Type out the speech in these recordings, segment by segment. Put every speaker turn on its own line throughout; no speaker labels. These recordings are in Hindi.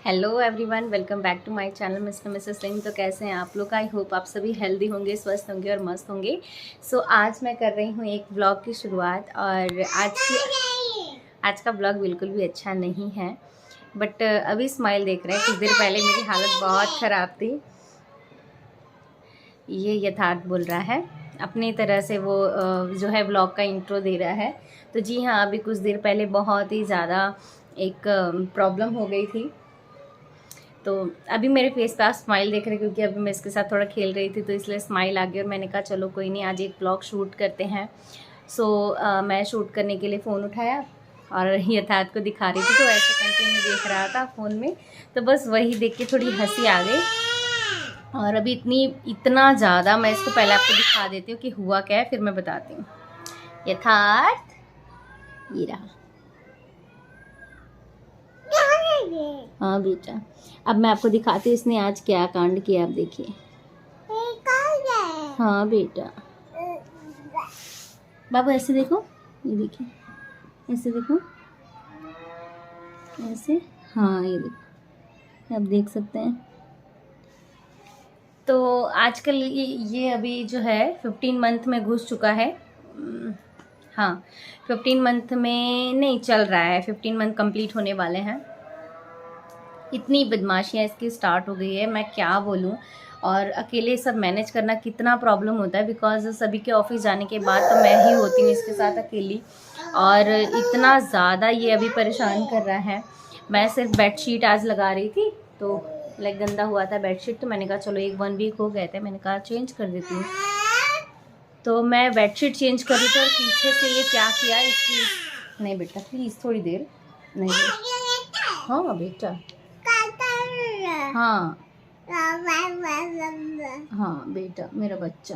Hello everyone, welcome back to my channel mister misses Singh. तो कैसे हैं आप लोग? आई होप आप सभी हेल्दी होंगे, स्वस्थ होंगे और मस्त होंगे। सो आज मैं कर रही हूँ एक व्लॉग की शुरुआत। और आज का व्लॉग बिल्कुल भी अच्छा नहीं है, बट अभी स्माइल देख रहे हैं। कुछ देर पहले मेरी हालत बहुत ख़राब थी। ये यथार्थ बोल रहा है अपनी तरह से, वो जो है व्लॉग का इंट्रो दे रहा है। तो जी हाँ, अभी कुछ देर पहले बहुत ही ज़्यादा एक प्रॉब्लम हो गई थी। तो अभी मेरे फेस पे आप स्माइल देख रहे हैं, क्योंकि अभी मैं इसके साथ थोड़ा खेल रही थी तो इसलिए स्माइल आ गई। और मैंने कहा चलो कोई नहीं, आज एक ब्लॉग शूट करते हैं। सो मैं शूट करने के लिए फ़ोन उठाया और यथार्थ को दिखा रही थी, तो ऐसे कंटिन्यू देख रहा था फ़ोन में। तो बस वही देख के थोड़ी हंसी आ गई। और अभी इतना ज़्यादा, मैं इसको पहले आपको दिखा देती हूँ कि हुआ क्या है, फिर मैं बताती हूँ। यथार्थ ये रहा। हाँ बेटा, अब मैं आपको दिखाती हूँ इसने आज क्या कांड किया। आप देखिए। हाँ बेटा, बाबू ऐसे देखो, ये देखिए, ऐसे देखो, ऐसे। हाँ ये देखो, आप देख सकते हैं। तो आजकल ये अभी जो है 15 मंथ में घुस चुका है। हाँ, 15 मंथ में नहीं चल रहा है, 15 मंथ कंप्लीट होने वाले हैं। इतनी बदमाशियाँ इसकी स्टार्ट हो गई है, मैं क्या बोलूँ। और अकेले सब मैनेज करना कितना प्रॉब्लम होता है, बिकॉज सभी के ऑफिस जाने के बाद तो मैं ही होती हूँ इसके साथ अकेली। और इतना ज़्यादा ये अभी परेशान कर रहा है। मैं सिर्फ बेडशीट आज लगा रही थी, तो लाइक गंदा हुआ था बेडशीट, तो मैंने कहा चलो 1 वीक हो गए थे, मैंने कहा चेंज कर देती हूँ। तो मैं बेडशीट चेंज कर रही थी और पीछे से ये क्या किया इसकी। नहीं बेटा प्लीज़, थोड़ी देर। नहीं हाँ बेटा, हाँ हाँ बेटा मेरा बच्चा।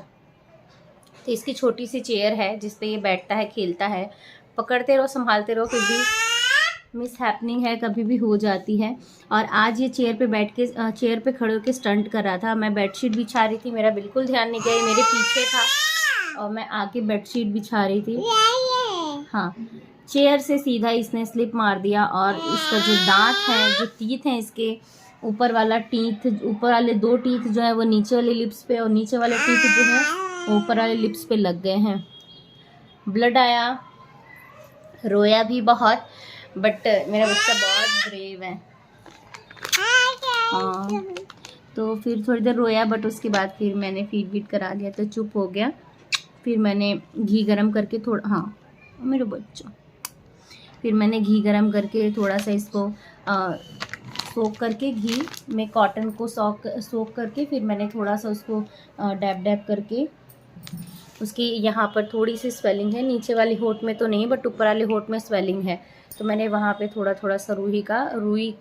तो इसकी छोटी सी चेयर है जिस पे ये बैठता है, खेलता है। पकड़ते रहो, संभालते रहो, फिर भी मिस हैपनिंग है, कभी भी हो जाती है। और आज ये चेयर पे बैठ के, चेयर पे खड़े होकर स्टंट कर रहा था। मैं बेडशीट बिछा रही थी, मेरा बिल्कुल ध्यान नहीं गया, मेरे पीछे था और मैं आके बेडशीट बिछा रही थी। हाँ, चेयर से सीधा इसने स्लिप मार दिया। और इसका जो दांत है, जो टीथ हैं इसके, ऊपर वाला टीथ, ऊपर वाले 2 टीथ जो है वो नीचे वाले लिप्स पे, और नीचे वाले टीथ जो है वो ऊपर वाले लिप्स पे लग गए हैं। ब्लड आया, रोया भी बहुत, बट मेरा बच्चा बहुत ब्रेव है। हाँ, तो फिर थोड़ी देर रोया, बट उसके बाद फिर मैंने फीड वीड करा दिया तो चुप हो गया। फिर मैंने घी गरम करके थोड़ा, हाँ मेरा बच्चा, फिर मैंने घी गरम करके थोड़ा सा इसको सोक करके, घी में कॉटन को सोक करके, फिर मैंने थोड़ा सा उसको डैब डैब करके, उसकी यहाँ पर थोड़ी सी स्वेलिंग है, नीचे वाली होंठ में तो नहीं, बट ऊपर वाले होंठ में स्वेलिंग है। तो मैंने वहाँ पे थोड़ा थोड़ा सा रुई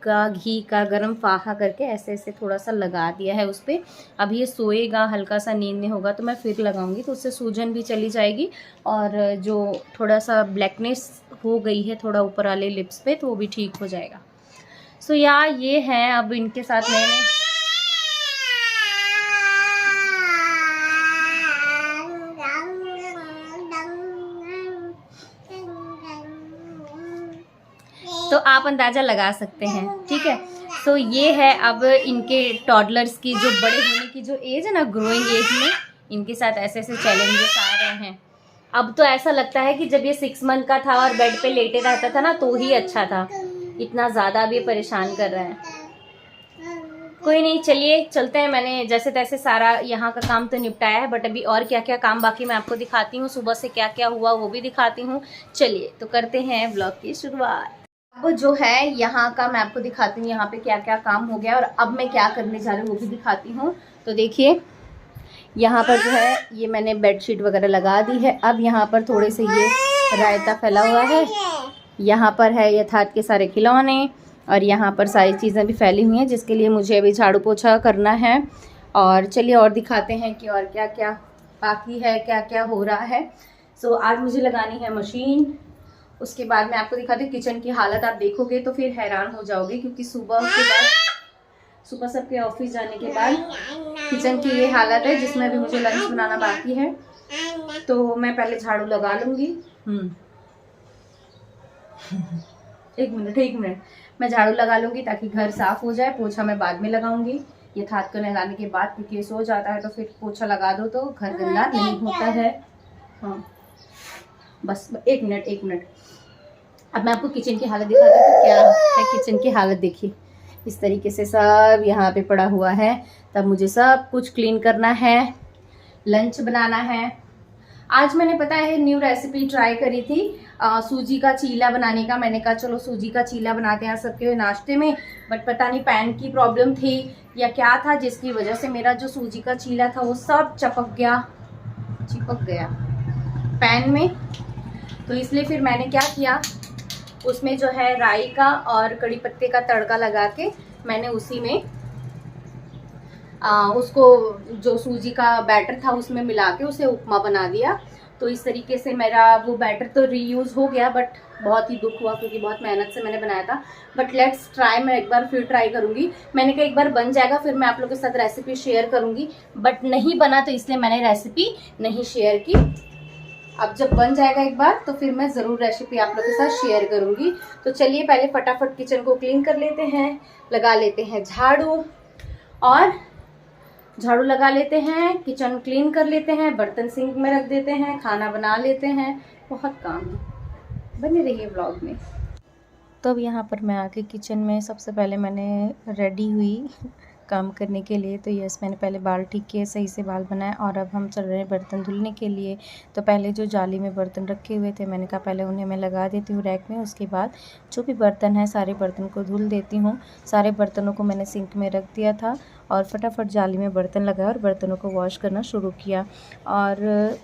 का घी का गरम फाहा करके ऐसे ऐसे थोड़ा सा लगा दिया है उस पर। अब ये सोएगा, हल्का सा नींद में होगा तो मैं फिर लगाऊंगी, तो उससे सूजन भी चली जाएगी। और जो थोड़ा सा ब्लैकनेस हो गई है थोड़ा ऊपर वाले लिप्स पे, तो वो भी ठीक हो जाएगा। सो यार ये है अब इनके साथ मैंने तो आप अंदाज़ा लगा सकते हैं, ठीक है। तो ये है अब इनके टॉडलर्स की जो बड़े होने की जो एज है ना, ग्रोइंग एज में इनके साथ ऐसे ऐसे चैलेंजेस आ रहे हैं। अब तो ऐसा लगता है कि जब ये 6 मंथ का था और बेड पे लेटे रहता था ना, तो ही अच्छा था। इतना ज़्यादा अब ये परेशान कर रहा है। कोई नहीं, चलिए चलते हैं। मैंने जैसे तैसे सारा यहाँ का काम तो निपटाया है, बट अभी और क्या क्या काम बाकी मैं आपको दिखाती हूँ। सुबह से क्या क्या हुआ वो भी दिखाती हूँ। चलिए तो करते हैं ब्लॉग की शुरुआत। अब जो है यहाँ का मैं आपको दिखाती हूँ, यहाँ पे क्या क्या काम हो गया और अब मैं क्या करने जा रही हूँ वो भी दिखाती हूँ। तो देखिए यहाँ पर जो है ये मैंने बेडशीट वगैरह लगा दी है। अब यहाँ पर थोड़े से ये रायता फैला हुआ है, यहाँ पर है यथार्थ के सारे खिलौने, और यहाँ पर सारी चीज़ें भी फैली हुई हैं, जिसके लिए मुझे अभी झाड़ू पोछा करना है। और चलिए और दिखाते हैं कि और क्या क्या बाकी है, क्या क्या हो रहा है। सो आज मुझे लगानी है मशीन। उसके बाद मैं आपको दिखाती हूँ किचन की हालत। आप देखोगे तो फिर हैरान हो जाओगे, क्योंकि सुबह सबके ऑफिस जाने के बाद किचन की ये हालत है, जिसमें भी मुझे लंच बनाना बाकी है। तो मैं पहले झाड़ू लगा लूँगी। एक मिनट मैं झाड़ू लगा लूँगी ताकि घर साफ हो जाए। पोछा मैं बाद में लगाऊंगी ये थात को नहलाने के बाद, क्योंकि ये सो जाता है तो फिर पोछा लगा दो तो घर गंदा नहीं होता है। हाँ बस एक मिनट। अब मैं आपको किचन की हालत दिखाती हूँ। क्या है किचन की हालत, देखिए इस तरीके से सब यहाँ पे पड़ा हुआ है। तब मुझे सब कुछ क्लीन करना है, लंच बनाना है। आज मैंने पता है न्यू रेसिपी ट्राई करी थी सूजी का चीला बनाने का। मैंने कहा चलो सूजी का चीला बनाते हैं सबके नाश्ते में, बट पता नहीं पैन की प्रॉब्लम थी या क्या था जिसकी वजह से मेरा जो सूजी का चीला था वो सब चिपक गया पैन में। तो इसलिए फिर मैंने क्या किया, उसमें जो है राई का और कड़ी पत्ते का तड़का लगा के मैंने उसी में उसको जो सूजी का बैटर था उसमें मिला के उसे उपमा बना दिया। तो इस तरीके से मेरा वो बैटर तो रीयूज़ हो गया, बट बहुत ही दुख हुआ क्योंकि बहुत मेहनत से मैंने बनाया था। बट लेट्स ट्राई, मैं एक बार फिर ट्राई करूँगी। मैंने कहा एक बार बन जाएगा फिर मैं आप लोगों के साथ रेसिपी शेयर करूँगी, बट नहीं बना तो इसलिए मैंने रेसिपी नहीं शेयर की। अब जब बन जाएगा एक बार तो फिर मैं ज़रूर रेसिपी आप लोगों के साथ शेयर करूँगी। तो चलिए पहले फटाफट किचन को क्लीन कर लेते हैं, लगा लेते हैं झाड़ू लगा लेते हैं, किचन क्लीन कर लेते हैं, बर्तन सिंक में रख देते हैं, खाना बना लेते हैं। बहुत काम है, बने रहिए व्लॉग में। तो अब यहाँ पर मैं आके किचन में सबसे पहले मैंने रेडी हुई काम करने के लिए। तो यस, मैंने पहले बाल ठीक किए, सही से बाल बनाए और अब हम चल रहे हैं बर्तन धुलने के लिए। तो पहले जो जाली में बर्तन रखे हुए थे मैंने कहा पहले उन्हें मैं लगा देती हूँ रैक में, उसके बाद जो भी बर्तन है सारे बर्तन को धुल देती हूँ। सारे बर्तनों को मैंने सिंक में रख दिया था और फटाफट जाली में बर्तन लगाया और बर्तनों को वॉश करना शुरू किया। और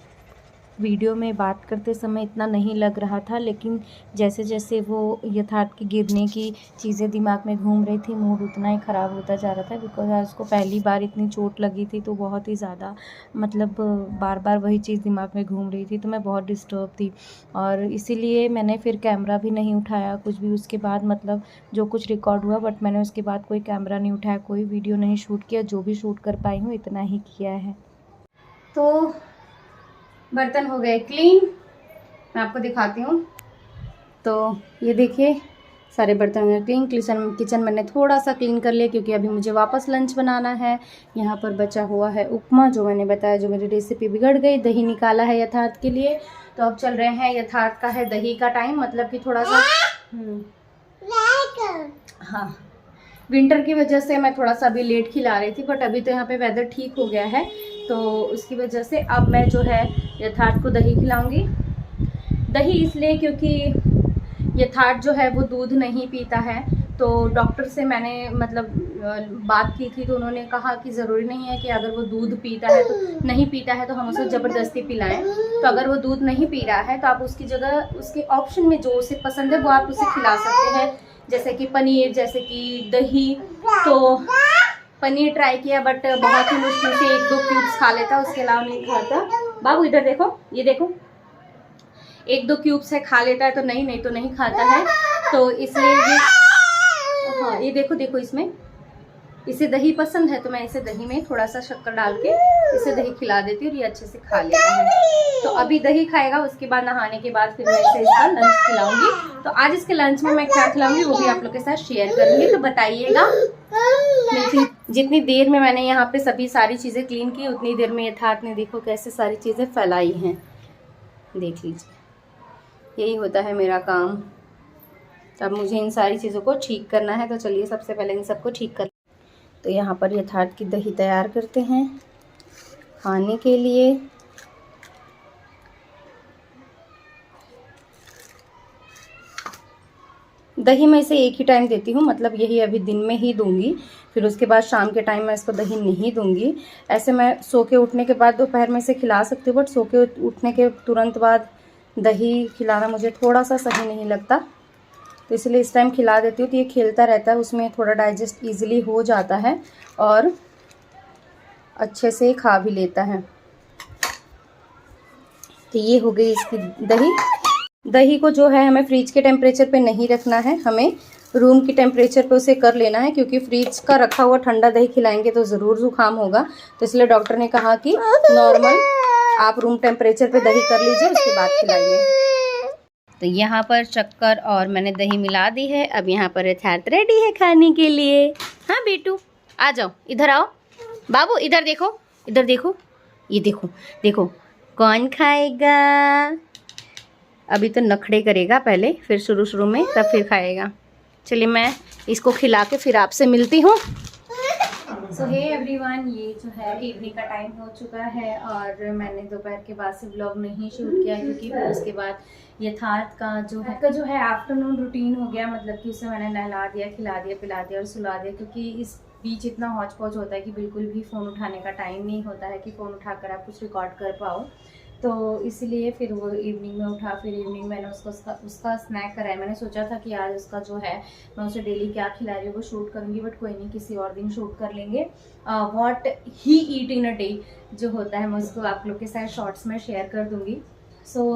वीडियो में बात करते समय इतना नहीं लग रहा था, लेकिन जैसे जैसे वो यथार्थ के गिरने की चीज़ें दिमाग में घूम रही थी, मूड उतना ही ख़राब होता जा रहा था। बिकॉज आज उसको पहली बार इतनी चोट लगी थी तो बहुत ही ज़्यादा मतलब बार बार वही चीज़ दिमाग में घूम रही थी, तो मैं बहुत डिस्टर्ब थी और इसीलिए मैंने फिर कैमरा भी नहीं उठाया कुछ भी उसके बाद। मतलब जो कुछ रिकॉर्ड हुआ बट मैंने उसके बाद कोई कैमरा नहीं उठाया, कोई वीडियो नहीं शूट किया। जो भी शूट कर पाई हूँ इतना ही किया है। तो बर्तन हो गए क्लीन, मैं आपको दिखाती हूँ। तो ये देखिए सारे बर्तन हो गए क्लीन। किचन मैंने थोड़ा सा क्लीन कर लिया क्योंकि अभी मुझे वापस लंच बनाना है। यहाँ पर बचा हुआ है उपमा जो मैंने बताया, जो मेरी रेसिपी बिगड़ गई। दही निकाला है यथार्थ के लिए, तो अब चल रहे हैं यथार्थ का है दही का टाइम, मतलब कि थोड़ा सा हाँ विंटर की वजह से मैं थोड़ा सा अभी लेट खिला रही थी, बट अभी तो यहाँ पे वेदर ठीक हो गया है तो उसकी वजह से अब मैं जो है यथार्थ को दही खिलाऊंगी। दही इसलिए क्योंकि यथार्थ जो है वो दूध नहीं पीता है। तो डॉक्टर से मैंने मतलब बात की थी तो उन्होंने कहा कि ज़रूरी नहीं है कि अगर वो दूध पीता है तो नहीं पीता है तो हम उसे ज़बरदस्ती पिलाएं। तो अगर वो दूध नहीं पी रहा है तो आप उसकी जगह उसके ऑप्शन में जो उसे पसंद है वो आप उसे खिला सकते हैं, जैसे कि पनीर, जैसे कि दही। तो पनीर ट्राई किया बट बहुत ही मुश्किल से 1-2 क्यूब्स खा लेता, उसके अलावा नहीं खाता। बाबू इधर देखो, ये देखो 1-2 क्यूब्स है खा लेता है, तो नहीं तो नहीं खाता है। तो इसलिए ये हाँ ये देखो इसमें इसे दही पसंद है तो मैं इसे दही में थोड़ा सा शक्कर डाल के इसे दही खिला देती हूँ और ये अच्छे से खा लेता है। तो अभी दही खाएगा, उसके बाद नहाने के बाद फिर मैं इसे इसका लंच खिलाऊंगी। तो आज इसके लंच में मैं क्या खिलाऊंगी वो भी आप लोग के साथ शेयर करूंगी, तो बताइएगा। जितनी देर में मैंने यहाँ पे सभी सारी चीज़ें क्लीन की उतनी देर में यथार्थ ने देखो कैसे सारी चीज़ें फैलाई हैं, देख लीजिए। यही होता है मेरा काम। तो अब मुझे इन सारी चीज़ों को ठीक करना है, तो चलिए सबसे पहले इन सबको ठीक कर। तो यहाँ पर यथार्थ की दही तैयार करते हैं खाने के लिए। दही मैं इसे एक ही टाइम देती हूँ, मतलब यही अभी दिन में ही दूंगी, फिर उसके बाद शाम के टाइम मैं इसको दही नहीं दूंगी। ऐसे मैं सो के उठने के बाद दोपहर में इसे खिला सकती हूँ, बट सो के उठने के तुरंत बाद दही खिलाना मुझे थोड़ा सा सही नहीं लगता, तो इसलिए इस टाइम खिला देती हूँ। तो ये खेलता रहता है, उसमें थोड़ा डाइजेस्ट ईजिली हो जाता है और अच्छे से खा भी लेता है। तो ये हो गई इसकी दही। दही को जो है हमें फ्रिज के टेम्परेचर पे नहीं रखना है, हमें रूम की टेम्परेचर पे उसे कर लेना है, क्योंकि फ्रिज का रखा हुआ ठंडा दही खिलाएंगे तो ज़रूर जुकाम होगा। तो इसलिए डॉक्टर ने कहा कि नॉर्मल आप रूम टेम्परेचर पे दही कर लीजिए, उसके बाद खिलाइए। तो यहाँ पर शक्कर और मैंने दही मिला दी है। अब यहाँ पर यथार्थ रेडी है खाने के लिए। हाँ बेटू आ जाओ, इधर आओ। बाबू इधर देखो, इधर देखो, ये देखो, देखो कौन खाएगा। अभी तो नखड़े करेगा पहले, फिर शुरू में, तब फिर खाएगा। चलिए मैं इसको खिला के फिर आपसे मिलती हूँ। सो हे एवरीवन, ये जो है इवनिंग का टाइम हो चुका है और मैंने दोपहर के बाद से व्लॉग नहीं शूट किया क्योंकि फिर उसके बाद यथार्थ का जो है आफ्टरनून रूटीन हो गया। मतलब कि उसे मैंने नहला दिया, खिला दिया, पिला दिया और सुला दिया, क्योंकि इस बीच इतना हौच पौच होता है कि बिल्कुल भी फ़ोन उठाने का टाइम नहीं होता है कि फ़ोन उठाकर आप कुछ रिकॉर्ड कर पाओ। तो इसलिए फिर वो इवनिंग में उठा, फिर इवनिंग मैंने उसका स्नैक कराया। मैंने सोचा था कि आज उसका जो है मैं उसे डेली क्या खिला रही हूँ वो शूट करूँगी, बट कोई नहीं, किसी और दिन शूट कर लेंगे। What he eat in a day जो होता है मैं उसको आप लोग के साथ शॉर्ट्स में शेयर कर दूँगी। सो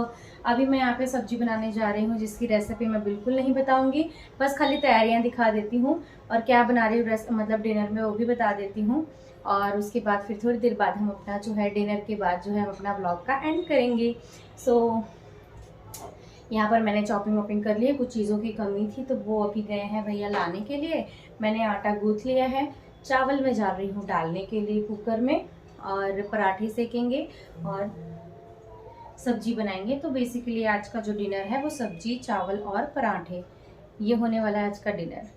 अभी मैं यहाँ पे सब्जी बनाने जा रही हूँ जिसकी रेसिपी मैं बिल्कुल नहीं बताऊँगी, बस खाली तैयारियाँ दिखा देती हूँ और क्या बना रही हूँ मतलब डिनर में वो भी बता देती हूँ। और उसके बाद फिर थोड़ी देर बाद हम अपना जो है डिनर के बाद जो है हम अपना ब्लॉग का एंड करेंगे। सो यहाँ पर मैंने चॉपिंग वॉपिंग कर ली है, कुछ चीज़ों की कमी थी तो वो अभी गए हैं भैया लाने के लिए। मैंने आटा गूँथ लिया है, चावल में जा रही हूँ डालने के लिए कुकर में, और पराठे सेकेंगे और सब्जी बनाएंगे। तो बेसिकली आज का जो डिनर है वो सब्जी, चावल और पराठे, ये होने वाला है आज का डिनर।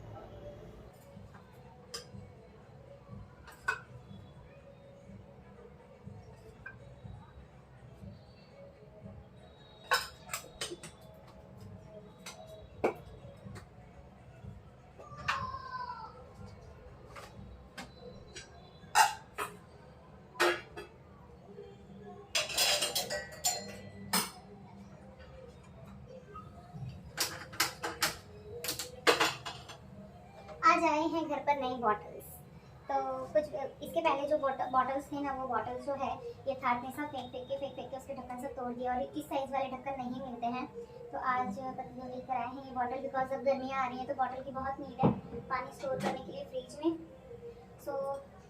आज आए हैं घर पर नई बॉटल्स। तो कुछ इसके पहले जो बॉटल्स थे ना, वो बॉटल्स जो है ये हमेशा फेंक के उसके ढक्कन से तोड़ दिया और इस साइज़ वाले ढक्कन नहीं मिलते हैं। तो आज पति लेकर आए हैं ये बॉटल, बिकॉज अब गर्मियाँ आ रही हैं तो बॉटल की बहुत नीड है पानी स्टोर करने के लिए फ्रिज में। सो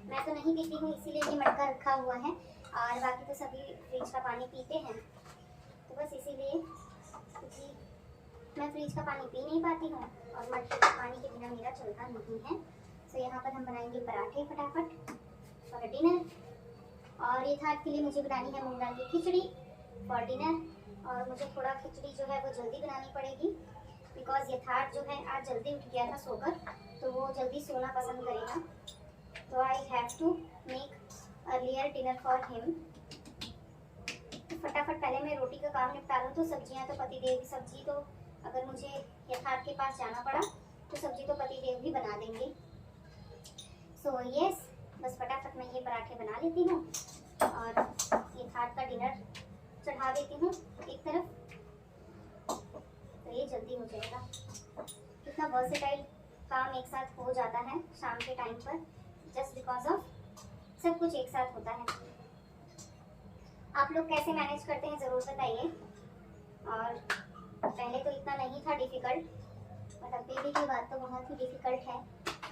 मैं तो नहीं पीती हूँ, इसीलिए ये मटका रखा हुआ है, और बाकी तो सभी फ्रिज का पानी पीते हैं। तो बस इसीलिए, क्योंकि मैं फ्रिज का पानी पी नहीं पाती हूँ और मटके का पानी के बिना मेरा चलता नहीं है। सो यहाँ पर हम बनाएंगे पराठे फटाफट फॉर डिनर, और ये था के लिए मुझे बनानी है मूंग दाल की खिचड़ी फॉर डिनर। और मुझे थोड़ा खिचड़ी जो है वो जल्दी बनानी पड़ेगी, बिकॉज यथार्थ जो है आज जल्दी उठ गया था सोकर, तो वो जल्दी सोना पसंद करेगा। तो I have to make earlier dinner for him. फटाफट पहले मैं रोटी का काम निपटा लूँ। तो सब्जियाँ तो पतिदेव की सब्जी, तो अगर मुझे यथार्थ के पास जाना पड़ा तो सब्जी तो पतिदेव भी बना देंगे। सो यस, बस फटाफट मैं ये पराठे बना लेती हूँ और यथार्थ का डिनर चढ़ा देती हूँ एक तरफ, तो ये जल्दी हो जाएगा। कितना वर्सेटाइल काम एक साथ हो जाता है शाम के टाइम पर, जस्ट बिकॉज ऑफ सब कुछ एक साथ होता है। आप लोग कैसे मैनेज करते हैं ज़रूर बताइए। और पहले तो इतना नहीं था डिफ़िकल्ट, मतलब बेबी की बात तो बहुत ही डिफ़िकल्ट है।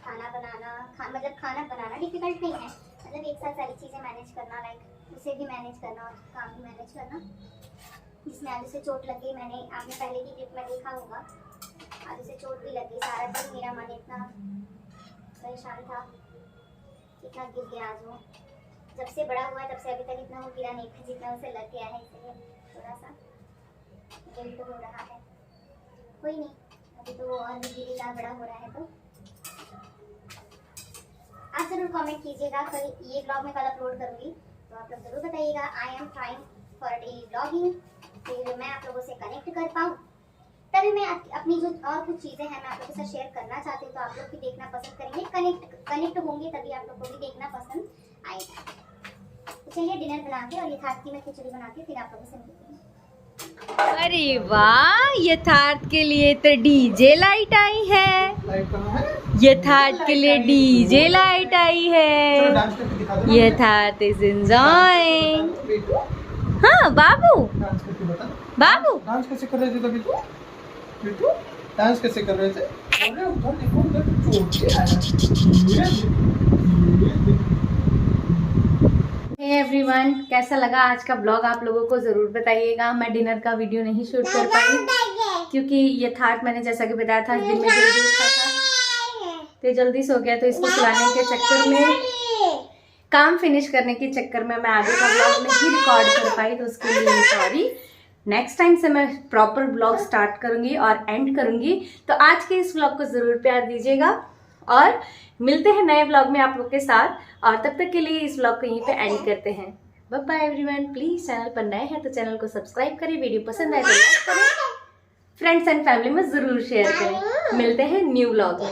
खाना बनाना मतलब खाना बनाना डिफ़िकल्ट नहीं है, मतलब एक साथ सारी चीज़ें मैनेज करना, लाइक उसे भी मैनेज करना और काम भी मैनेज करना। जिसमें आज उसे चोट लग गई, मैंने आपने पहले की क्लिप में देखा होगा, आज उसे चोट भी लग गई। सारा दिन मेरा मन इतना परेशान था, इतना गिर गया आज वो। जब से बड़ा हुआ है तब से अभी तक इतना वो गिरा नहीं था जितना उसे लग गया है, इसलिए थोड़ा सा गिल्ट हो रहा है। कोई नहीं, अभी तो वो और भी गिरेगा, बड़ा हो रहा है। तो आप जरूर कमेंट कीजिएगा, कल ये ब्लॉग मैं कल अपलोड करूँगी, तो आप लोग जरूर बताइएगा। I am trying for daily blogging, फिर मैं आप लोगों से कनेक्ट कर पाऊँ, तभी मैं अपनी जो और कुछ चीज़ें हैं मैं आप लोगों के साथ शेयर करना चाहती हूँ, तो आप लोग भी देखना पसंद करेंगे। कनेक्ट होंगे तभी आप लोग को भी देखना पसंद आएगा। तो चलिए डिनर बना के और यथार्थ की मैं खिचड़ी बना के फिर आप लोगों से मिलती हूँ।
अरे वाह, यथार्थ के लिए तो डीजे लाइट आई है। यथार्थ के लिए डीजे लाइट आई है। यथार्थ इज एंजॉयिंग। हाँ बाबू, बाबू
डांस कैसे कर रहे थे तभी? बिट्टू डांस कैसे कर रहे थे? अरे उधर देखो, उधर चोट के आया।
एवरीवन, कैसा लगा आज का ब्लॉग आप लोगों को ज़रूर बताइएगा। मैं डिनर का वीडियो नहीं शूट कर पाई क्योंकि ये थाट मैंने जैसा कि बताया था दिन में जल्दी उठा था तो जल्दी सो गया, तो इसको सुलाने के चक्कर में, काम फिनिश करने के चक्कर में मैं आगे का ब्लॉग नहीं रिकॉर्ड कर पाई, तो उसके लिए सॉरी। नेक्स्ट टाइम से मैं प्रॉपर ब्लॉग स्टार्ट करूंगी और एंड करूंगी। तो आज के इस ब्लॉग को ज़रूर प्यार दीजिएगा और मिलते हैं नए ब्लॉग में आप लोग के साथ। और तब तक के लिए इस ब्लॉग को यहीं पे एंड करते हैं। Bye bye everyone. Please channel पर नए हैं तो चैनल को सब्सक्राइब करें, वीडियो पसंद आए तो लाइक करें, फ्रेंड्स एंड फैमिली में जरूर शेयर करें। मिलते हैं न्यू ब्लॉग में।